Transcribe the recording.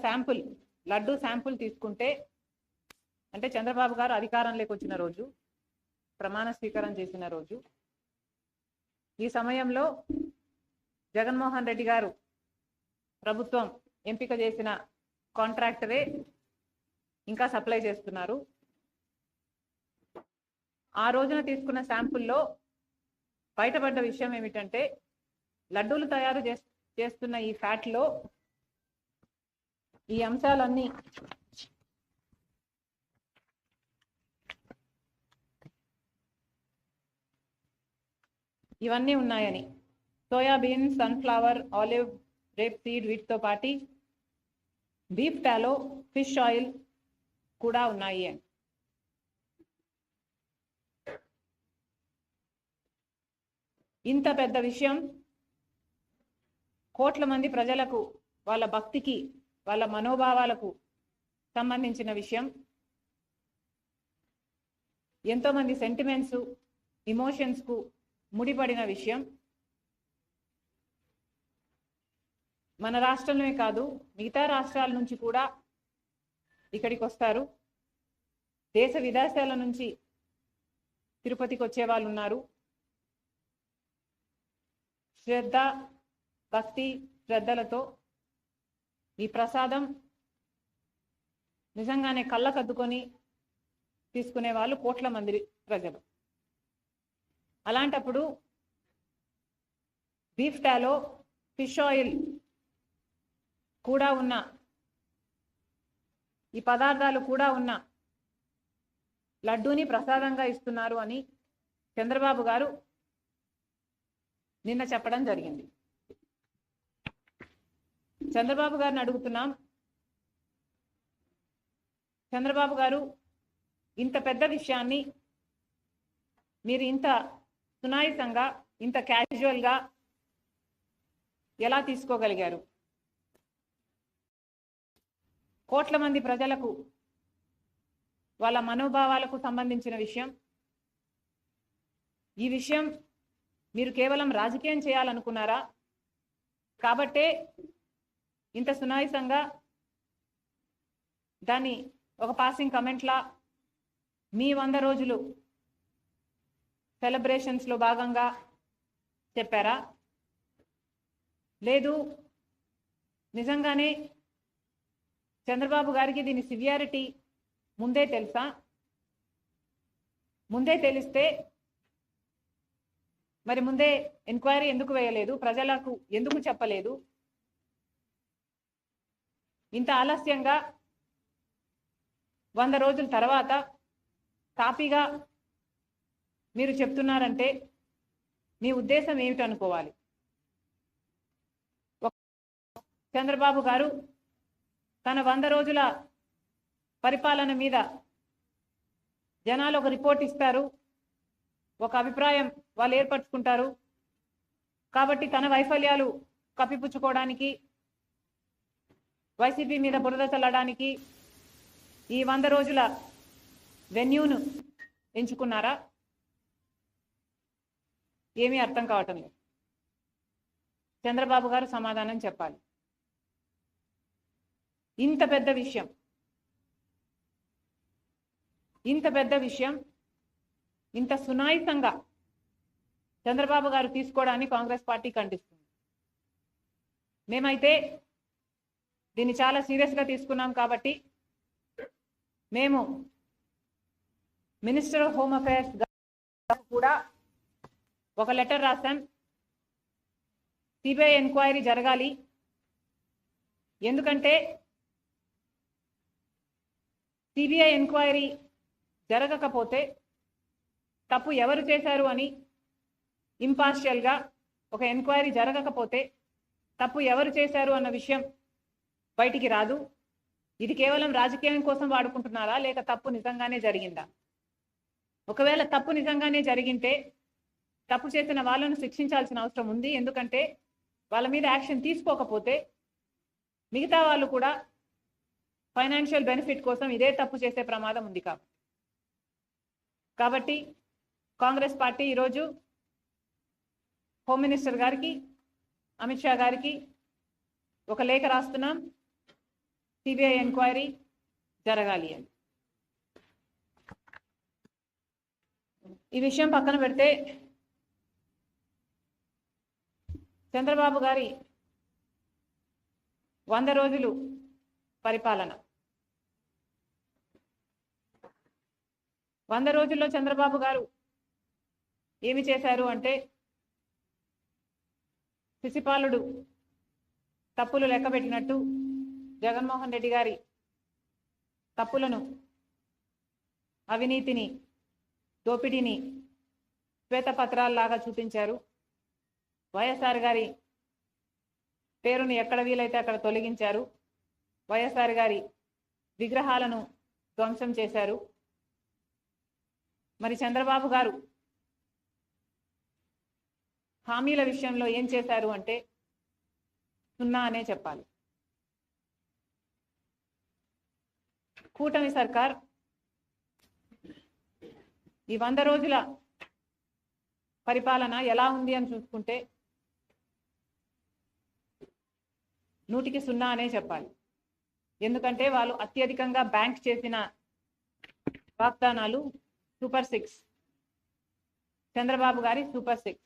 Sample laddu sample తీసుకుంటే అంటే చంద్రబాబు గారు అధికారంలోకి వచ్చిన రోజు, ప్రమాణ స్వీకారం చేసిన రోజు, ఈ సమయంలో జగన్మోహన్ రెడ్డి గారు ప్రభుత్వం ఎంపిక చేసిన కాంట్రాక్టరే ఇంకా సప్లై చేస్తున్నారు. ఆ రోజున తీసుకున్న శాంపుల్లో బయటపడ్డ విషయం ఏమిటంటే లడ్డూలు తయారు చేస్తున్న ఈ ఫ్యాట్లో ఈ అంశాలన్నీ ఇవన్నీ ఉన్నాయని, soybean, sunflower, olive, rape seed వీటితో పాటు బీఫ్ టాలో, ఫిష్ ఆయిల్ కూడా ఉన్నాయి అని. ఇంత పెద్ద విషయం కోట్ల మంది ప్రజలకు వాళ్ళ భక్తికి వాళ్ళ మనోభావాలకు సంబంధించిన విషయం, ఎంతో మంది సెంటిమెంట్స్ ఇమోషన్స్ కు ముడిపడిన విషయం. మన రాష్ట్రంలోనే కాదు మిగతా రాష్ట్రాల నుంచి కూడా ఇక్కడికి వస్తారు. దేశ విదేశాల నుంచి తిరుపతికి వచ్చే వాళ్ళు ఉన్నారు. శ్రద్ధ, భక్తి, శ్రద్ధలతో ఈ ప్రసాదం నిజంగానే కళ్ళకద్దుకొని తీసుకునే వాళ్ళు కోట్ల మంది ప్రజలు. అలాంటప్పుడు బీఫ్ టాలో, ఫిష్ ఆయిల్ కూడా ఉన్న ఈ పదార్థాలు కూడా ఉన్న లడ్డూని ప్రసాదంగా ఇస్తున్నారు అని చంద్రబాబు గారు నిన్న చెప్పడం జరిగింది. చంద్రబాబు గారిని అడుగుతున్నాం, చంద్రబాబు గారు ఇంత పెద్ద విషయాన్ని మీరు ఇంత సునాయాసంగా, ఇంత క్యాజువల్గా ఎలా తీసుకోగలిగారు? కోట్ల మంది ప్రజలకు వాళ్ళ మనోభావాలకు సంబంధించిన విషయం. ఈ విషయం మీరు కేవలం రాజకీయం చేయాలనుకున్నారా? కాబట్టే ఇంత సునాయాసంగా దాన్ని ఒక పాసింగ్ కమెంట్లా మీ 100 రోజులు సెలబ్రేషన్స్లో భాగంగా చెప్పారా? లేదు నిజంగానే చంద్రబాబు గారికి దీని సివియారిటీ ముందే తెలుసా? ముందే తెలిస్తే మరి ముందే ఎంక్వైరీ ఎందుకు వేయలేదు? ప్రజలకు ఎందుకు చెప్పలేదు? ఇంత ఆలస్యంగా 100 రోజుల తర్వాత కాపీగా మీరు చెప్తున్నారంటే మీ ఉద్దేశం ఏమిటనుకోవాలి? చంద్రబాబు గారు తన 100 రోజుల పరిపాలన మీద జనాలు ఒక రిపోర్ట్ ఇస్తారు, ఒక అభిప్రాయం వాళ్ళు ఏర్పరచుకుంటారు. కాబట్టి తన వైఫల్యాలు కప్పిపుచ్చుకోవడానికి, వైసీపీ మీద బురద చల్లడానికి ఈ 100 రోజుల వెన్యూను ఎంచుకున్నారా? ఏమీ అర్థం కావటం లేదు. చంద్రబాబు గారు సమాధానం చెప్పాలి. ఇంత పెద్ద విషయం, ఇంత సునాయాసంగా చంద్రబాబు గారు తీసుకోవడాన్ని కాంగ్రెస్ పార్టీ ఖండిస్తుంది. మేమైతే దీన్ని చాలా సీరియస్గా తీసుకున్నాం. కాబట్టి మేము మినిస్టర్ ఆఫ్ హోమ్ అఫైర్స్ కూడా ఒక లెటర్ రాశాం. సిబిఐ ఎంక్వైరీ జరగాలి. ఎందుకంటే సిబిఐ ఎంక్వైరీ జరగకపోతే తప్పు ఎవరు చేశారు అని ఇంపార్షియల్గా ఒక ఎంక్వైరీ జరగకపోతే తప్పు ఎవరు చేశారు అన్న విషయం బయటికి రాదు. ఇది కేవలం రాజకీయం కోసం వాడుకుంటున్నారా, లేక తప్పు నిజంగానే జరిగిందా? ఒకవేళ తప్పు నిజంగానే జరిగింటే తప్పు చేసిన వాళ్ళను శిక్షించాల్సిన అవసరం ఉంది. ఎందుకంటే వాళ్ళ మీద యాక్షన్ తీసుకోకపోతే మిగతా వాళ్ళు కూడా ఫైనాన్షియల్ బెనిఫిట్ కోసం ఇదే తప్పు చేసే ప్రమాదం ఉంది. కాబట్టి కాంగ్రెస్ పార్టీ ఈరోజు హోమ్ మినిస్టర్ గారికి, అమిత్ షా గారికి ఒక లేఖ రాస్తున్నాం. సిబిఐ ఎంక్వైరీ జరగాలి అని. ఈ విషయం పక్కన పెడితే చంద్రబాబు గారి 100 రోజులు పరిపాలన, 100 రోజుల్లో చంద్రబాబు గారు ఏమి చేశారు అంటే, శిశుపాలుడు తప్పులు లెక్కబెట్టినట్టు జగన్మోహన్ రెడ్డి గారి తప్పులను, అవినీతిని, దోపిడీని శ్వేతపత్రాల్లాగా చూపించారు. వైఎస్ఆర్ గారి పేరును ఎక్కడ వీలైతే అక్కడ తొలగించారు. వైఎస్ఆర్ గారి విగ్రహాలను ధ్వంసం చేశారు. మరి చంద్రబాబు గారు హామీల విషయంలో ఏం చేశారు అంటే 0 అనే చెప్పాలి. కూటమి సర్కార్ ఈ 100 రోజుల పరిపాలన ఎలా ఉంది అని చూసుకుంటే 100కి 0 అనే చెప్పాలి. ఎందుకంటే వాళ్ళు అత్యధికంగా బ్యాంక్ చేసిన వాగ్దానాలు సూపర్ 6, చంద్రబాబు గారి సూపర్ 6.